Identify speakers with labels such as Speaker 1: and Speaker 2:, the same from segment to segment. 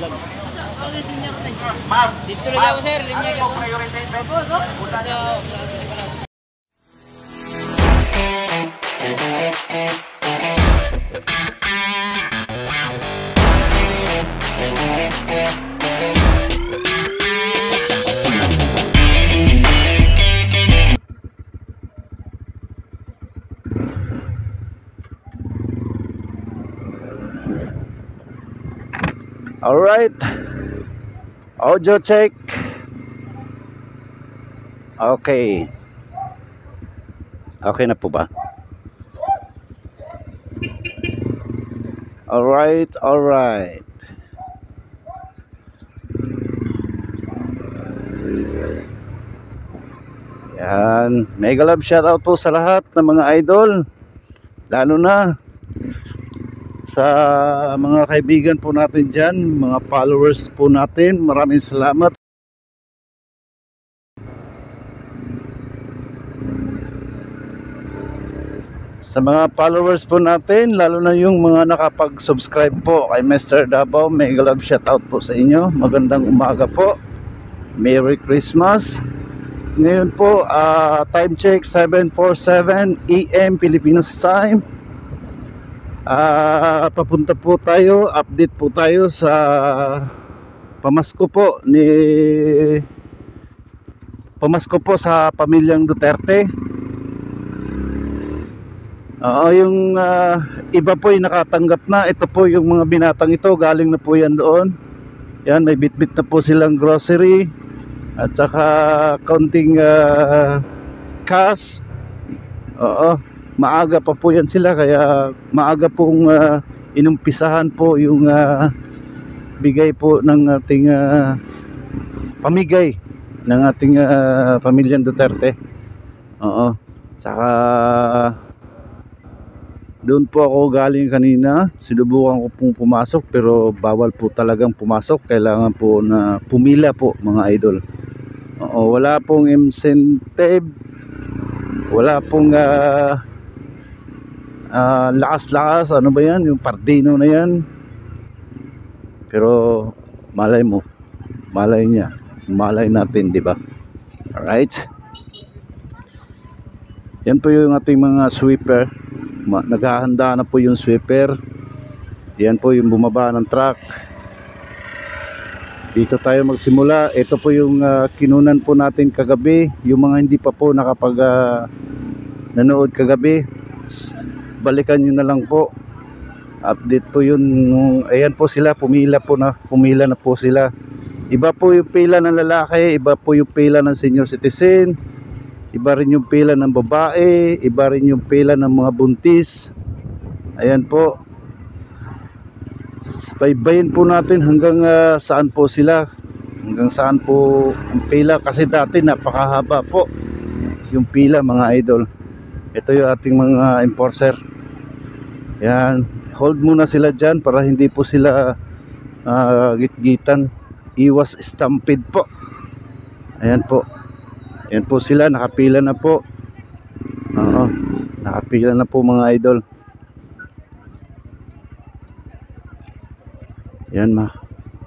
Speaker 1: Dito lang ako sir, linya ka po.
Speaker 2: Alright, audio check. Okay. Okay na po ba? Alright. Yan, mega love shoutout po sa lahat ng mga idol, lalo na sa mga kaibigan po natin dyan, mga followers po natin. Maraming salamat. Sa mga followers po natin, lalo na yung mga nakapag-subscribe po kay Mr. Davao, mega love shoutout po sa inyo. Magandang umaga po. Merry Christmas. Ngayon po, time check 7:47 AM Philippines time. Papunta po tayo, update po tayo sa pamasko po sa pamilyang Duterte. Yung iba po ay nakatanggap na. Ito po yung mga binatang ito, galing na po yan doon. Yan, may bitbit na po silang grocery at saka counting cash. Maaga pa po yan sila, kaya maaga pong inumpisahan po yung bigay po ng ating pamigay ng ating pamilyang Duterte. Tsaka doon po ako galing kanina. Sinubukan ko pong pumasok pero bawal po talagang pumasok. Kailangan po na pumila po, mga idol. Wala pong incentive, wala pong lakas-lakas, ano ba yan, yung pardino na yan. Pero malay mo, malay niya, malay natin, di ba? Alright, yan po yung ating mga sweeper. Naghahanda na po yung sweeper. Yan po yung bumaba ng truck. Dito tayo magsimula. Ito po yung kinunan po natin kagabi. Yung mga hindi pa po nakapag nanood kagabi, balikan nyo na lang po. Update po yun. Ayan po sila, pumila na po sila. Iba po yung pila ng lalaki, iba po yung pila ng senior citizen, iba rin yung pila ng babae, iba rin yung pila ng mga buntis. Ayan po, baybayin po natin hanggang saan po sila, hanggang saan po ang pila, kasi dati napakahaba po yung pila, mga idol. Ito yung ating mga enforcer. Yan, hold muna sila dyan para hindi po sila gitgitan. Iwas stampede po. Ayan po. Ayan po sila, nakapila na po. Nakapila na po, mga idol. Yan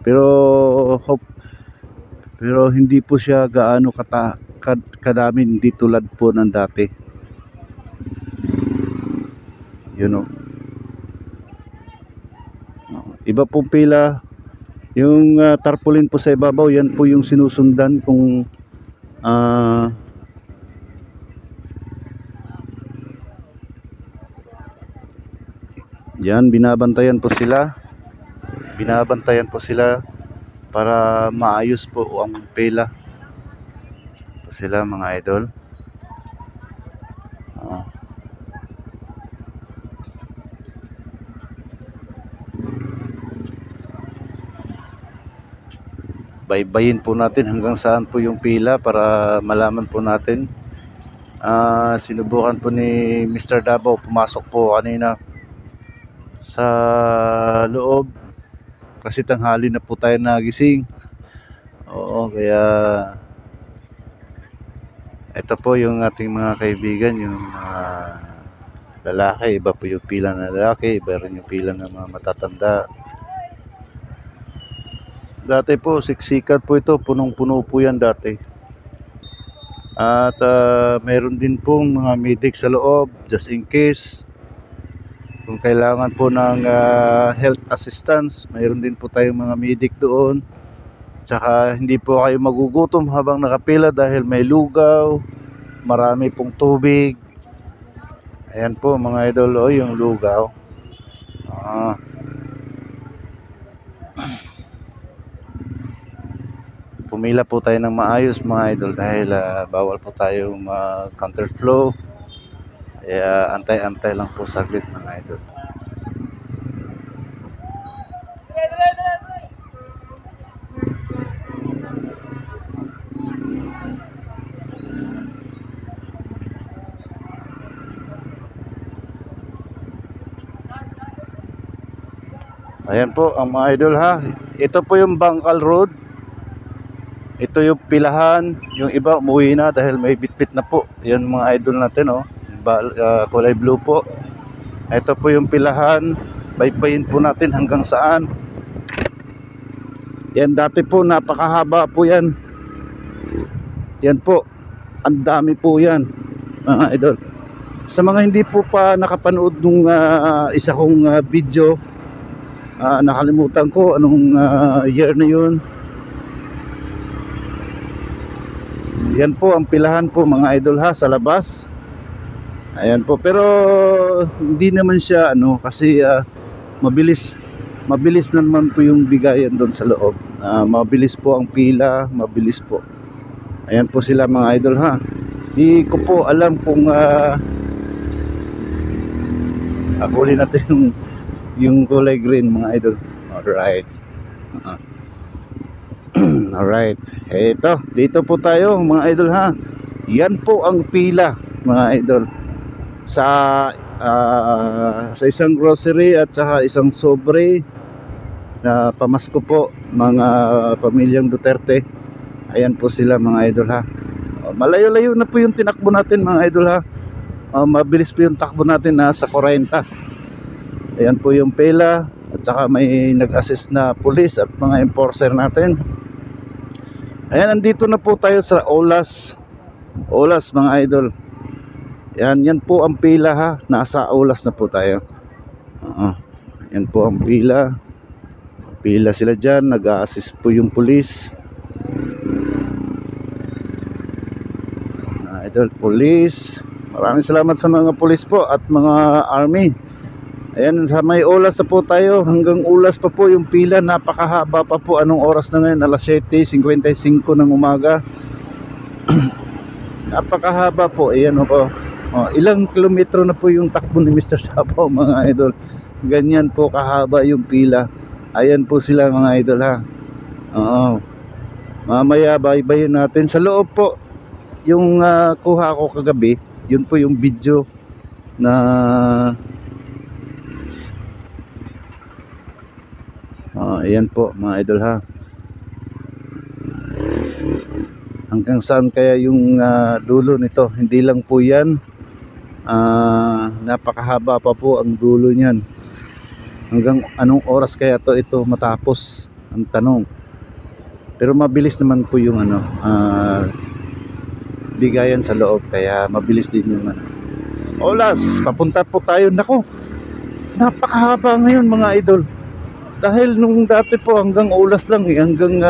Speaker 2: pero hindi po siya gaano kadami, hindi tulad po ng dati. Iba pong pila. Yung tarpaulin po sa ibabaw, yan po yung sinusundan kung yan, binabantayan po sila para maayos po ang pila. Ito sila, mga idol. Baybayin po natin hanggang saan po yung pila para malaman po natin. Sinubukan po ni Mr. Davao, pumasok po kanina sa loob kasi tanghali na po tayo nagising. Kaya ito po yung ating mga kaibigan, yung lalaki, iba po yung pila ng lalaki, iba rin yung pila ng mga matatanda. Dati po, siksikat po ito. Punong-puno po yan dati. At meron din pong mga medic sa loob, just in case. Kung kailangan po ng health assistance, mayroon din po tayong mga medic doon. Tsaka hindi po kayo magugutom habang nakapila dahil may lugaw, marami pong tubig. Ayan po mga idol, oh, yung lugaw. Pumila po tayo ng maayos mga idol dahil bawal po tayong counterflow. Kaya antay-antay lang po saglit mga idol. Ayan po ang mga idol ha. Ito po yung Bangkal Road. Ito yung pilahan. Yung iba umuwi na dahil may bitbit na po. Yan mga idol natin, oh. Kulay blue po. Ito po yung pilahan. Baybayin po natin hanggang saan. Yan dati po napakahaba po yan. Yan po. Ang dami po yan mga idol. Sa mga hindi po pa nakapanood nung isa kong video, nakalimutan ko anong year na yun. Yan po ang pilahan po mga idol ha, sa labas. Ayan po, pero hindi naman siya kasi mabilis naman po yung bigayan doon sa loob. Mabilis po ang pila, mabilis po. Ayan po sila mga idol ha. Di ko po alam kung huli natin yung kulay green mga idol. Alright. Alright. Ito, dito po tayo mga idol ha. Yan po ang pila mga idol. Sa isang grocery at saka isang sobre na pamasko po mga pamilyang Duterte. Ayan po sila mga idol ha. Malayo-layo na po yung tinakbo natin mga idol ha. Mabilis po yung takbo natin sa 40. Ayan po yung pila at saka may nag-assist na pulis at mga enforcer natin. Ayan, andito na po tayo sa Olas mga idol. Yan po ang pila ha. Nasa Olas na po tayo. Yan po ang pila. Pila sila dyan. Nag-a-assist po yung pulis. Idol, pulis. Maraming salamat sa mga pulis po at mga army. Ayan, sa may Olas na po tayo. Hanggang Olas pa po yung pila. Napakahaba pa po. Anong oras na ngayon? Alas 7:55 ng umaga. Napakahaba po. Ayan po. Ilang kilometro na po yung takbo ni Mr. Chapo mga idol. Ganyan po kahaba yung pila. Ayan po sila mga idol ha. Mamaya baybayin natin. Sa loob po yung kuha ko kagabi. Yun po yung video na ayan po mga idol ha. Hanggang saan kaya yung dulo nito? Hindi lang po yan. Napakahaba pa po ang dulo niyan. Hanggang anong oras kaya ito matapos ang tanong. Pero mabilis naman po yung bigayan sa loob, kaya mabilis din naman. Olas, papunta po tayo. Nako, napakahaba ngayon mga idol. Dahil nung dati po hanggang Olas lang hanggang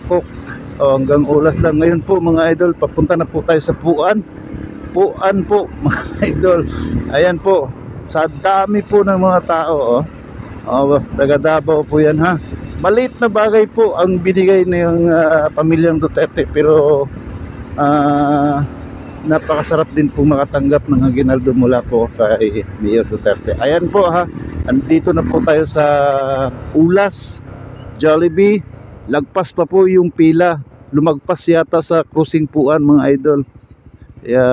Speaker 2: Cook. Hanggang Olas lang. Ngayon po mga idol, papunta na po tayo sa Puan po mga idol. Ayan po, sa dami po ng mga tao taga Davao po yan ha. Maliit na bagay po ang binigay ng pamilyang Duterte, pero napakasarap din po makatanggap ng aginaldo mula po kay Mayor Duterte. Ayan po ha, andito na po tayo sa Ulas, Jollibee. Lagpas pa po yung pila. Lumagpas yata sa cruising Puan mga idol. Kaya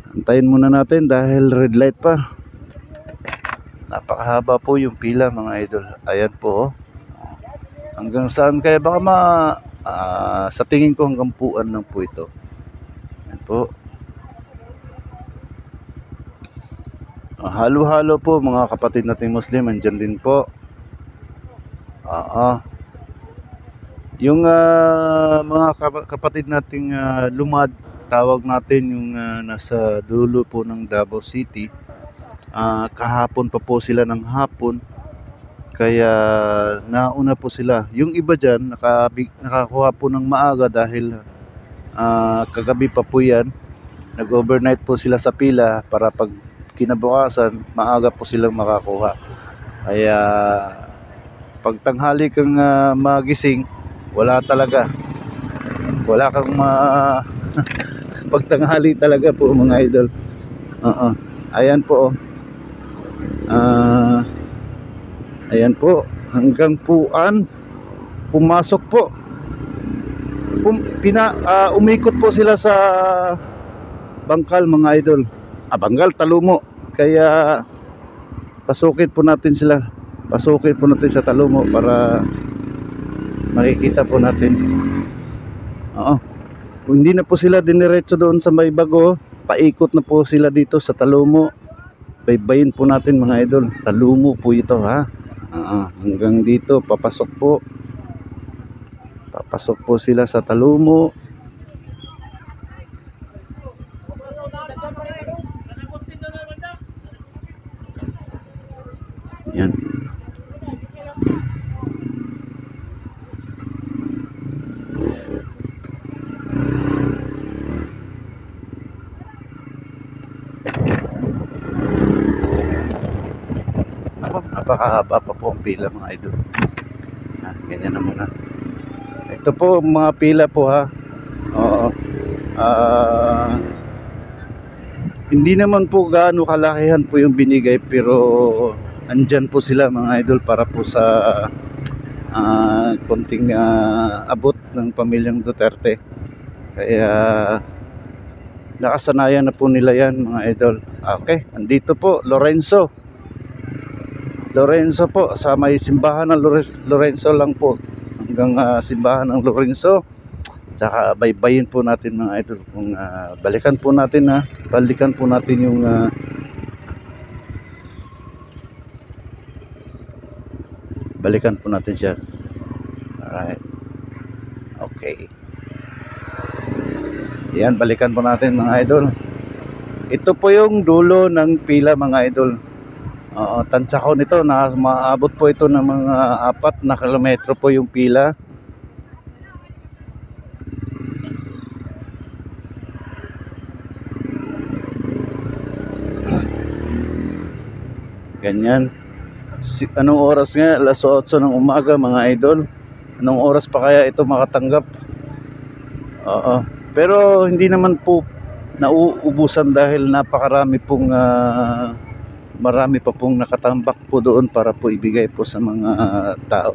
Speaker 2: antayin muna natin dahil red light pa. Napakahaba po yung pila mga idol. Ayan po. Hanggang saan kaya baka sa tingin ko hanggang Puan lang po ito. Ayan po. halo-halo po mga kapatid nating Muslim, andyan din po. Yung mga kapatid nating lumad, tawag natin yung nasa dulo po ng Davao City. Kahapon pa po sila ng hapon, kaya nauna po sila. Yung iba dyan nakakuha po ng maaga dahil kagabi pa po yan. Nag-overnight po sila sa pila para pag kinabukasan maaga po silang makakuha. Kaya pag tanghali kang magising, wala talaga. Wala kang pag tanghali talaga po mga idol. Ayan po. Ayan po, hanggang puan pumasok po. Umikot po sila sa Bangkal mga idol. Bangkal, Talumo. Kaya pasukin po natin sila. Pasukin po natin sa Talumo para makikita po natin. Kung hindi na po sila diniretso doon sa May Bago, paikot na po sila dito sa Talumo. Baybayin po natin mga idol. Talumo po ito ha. Hanggang dito papasok po. Papasok po sila sa Talumo. Yan. Napakahaba pa po ang pila mga idol. Ganyan naman ha. Ito po mga pila po ha. Hindi naman po gaano kalakihan po yung binigay, pero andyan po sila mga idol para po sa konting abot ng pamilyang Duterte. Kaya nakasanayan na po nila yan mga idol. Okay, andito po Lorenzo po, sa may simbahan ng Lorenzo lang po, hanggang simbahan ng Lorenzo. Tsaka baybayin po natin mga idol, kung balikan po natin yung balikan po natin siya. Alright, okay, yan, balikan po natin mga idol. Ito po yung dulo ng pila mga idol. Tansya ko nito na maabot po ito ng mga 4 na kilometro po yung pila. Ganyan. Anong oras nga? Alas 8 ng umaga mga idol. Anong oras pa kaya ito makatanggap? Pero hindi naman po nauubusan dahil napakarami pong marami pa pong nakatambak po doon para po ibigay po sa mga tao.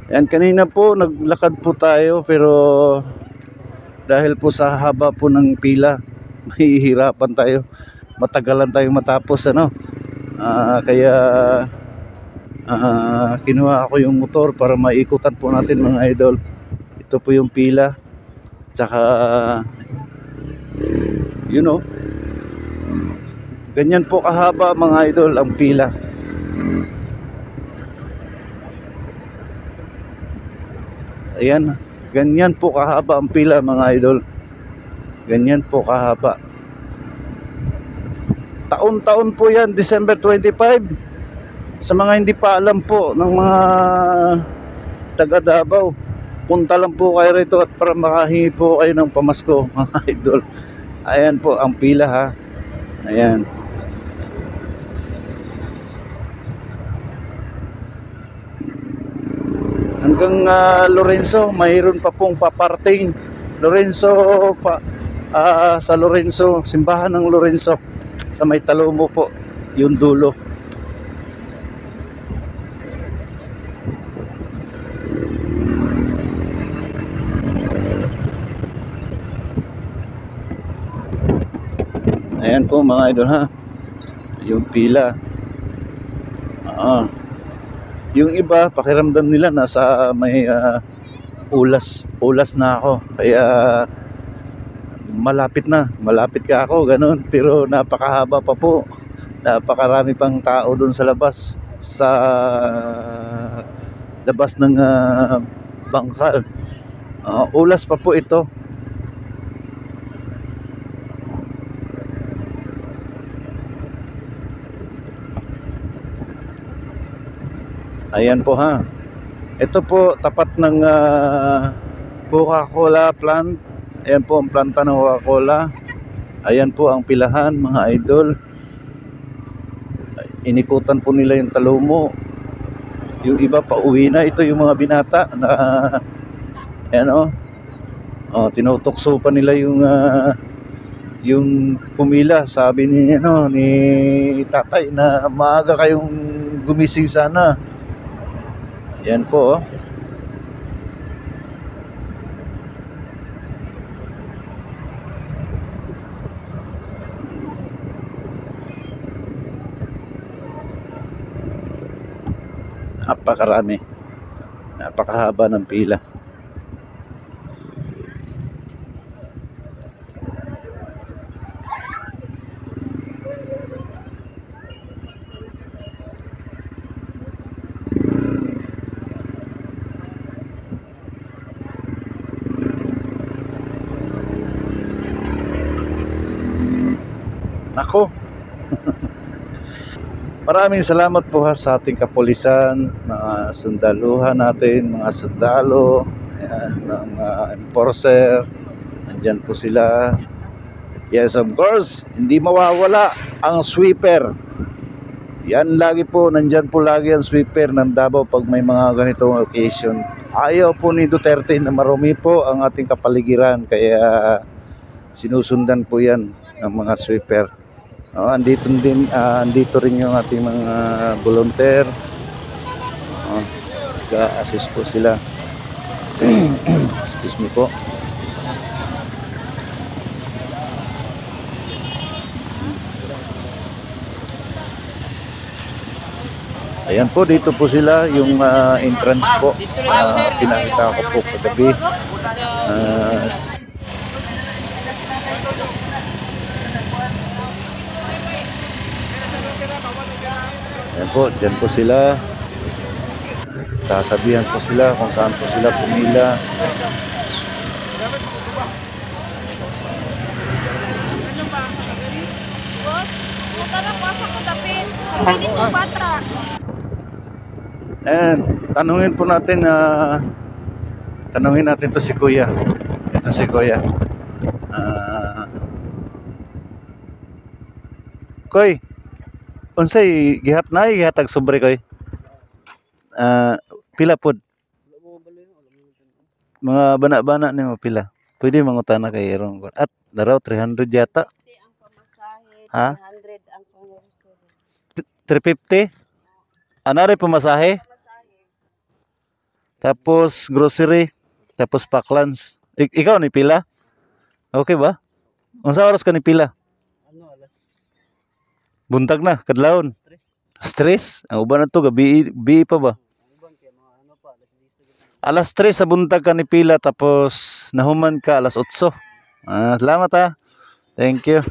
Speaker 2: Yan, kanina po naglakad po tayo, pero dahil po sa haba po ng pila, mahihirapan tayo. Matagalan tayong matapos kaya kinuha ako yung motor para maikutan po natin mga idol. Ito po yung pila. Tsaka ganyan po kahaba mga idol ang pila. Ayan, ganyan po kahaba ang pila mga idol. Ganyan po kahaba. Taon-taon po yan, December 25. Sa mga hindi pa alam po ng mga taga Davao, punta lang po kayo rito at para makahingi po kayo ng pamasko mga idol. Ayan po ang pila ha. Ayan. Hanggang Lorenzo, mayroon pa pong paparting Lorenzo sa Lorenzo, simbahan ng Lorenzo sa may Talumo po, yung dulo. Ayan po mga idol ha, yung pila. Yung iba, pakiramdam nila nasa may ulas na ako. Kaya malapit ka ako, ganun. Pero napakahaba pa po. Napakarami pang tao doon sa labas. Sa labas ng bangkal. Ulas pa po ito. Ayan po ha. Ito po tapat ng Coca-Cola plant. Ayan po ang planta ng Coca-Cola. Ayan po ang pilahan, mga idol. Inikutan po nila yung Talomo. Yung iba pa uwi na. Ito yung mga binata na ayan tinutokso pa nila yung pumila. Sabi ni tatay na maaga kayong gumising sana. Yan po napakarami, napakahaba ng pila. Nako. Maraming salamat po sa ating kapulisan, mga sundaluhan natin, mga sundalo, ayan, mga enforcer. Nandyan po sila. Yes, of course, hindi mawawala ang sweeper. Yan lagi po, nandyan po lagi ang sweeper ng Davao pag may mga ganitong occasion. Ayaw po ni Duterte na marumi po ang ating kapaligiran, kaya sinusundan po yan ng mga sweeper. Andito rin yung ating mga volunteer. Ga-assist po sila. Excuse me po. Ayan po, dito po sila yung entrance po. Pinakita ko po kagabi. Ayan po, dyan po sila. Sasabihan po sila kung saan po sila pumila.
Speaker 3: Boss, puta na kuasa ko dapit. Hindi ko bata.
Speaker 2: And tanungin natin to si Kuya. Ito si Kuya. Koy, unsay gihatag sobre koy? Pila pod? Mga bana-bana nimo pila? Pwede mangutana kay Erong. At daraw 300 yata.
Speaker 3: Ang pamasahe,
Speaker 2: Ha?
Speaker 3: 100 ang pamasahe.
Speaker 2: 350? Anare pamasahe? Tapos grocery, tapos paklans. Ikaw ni pila? Okay ba? Unsa oras ka ni pila?
Speaker 1: Alas
Speaker 2: Buntag na, kadlawon. Stress? Ang uban na to, gabi pa ba? Alas 3 sa buntag ka ni pila, tapos nahuman ka alas 8. Salamat ha. Thank you.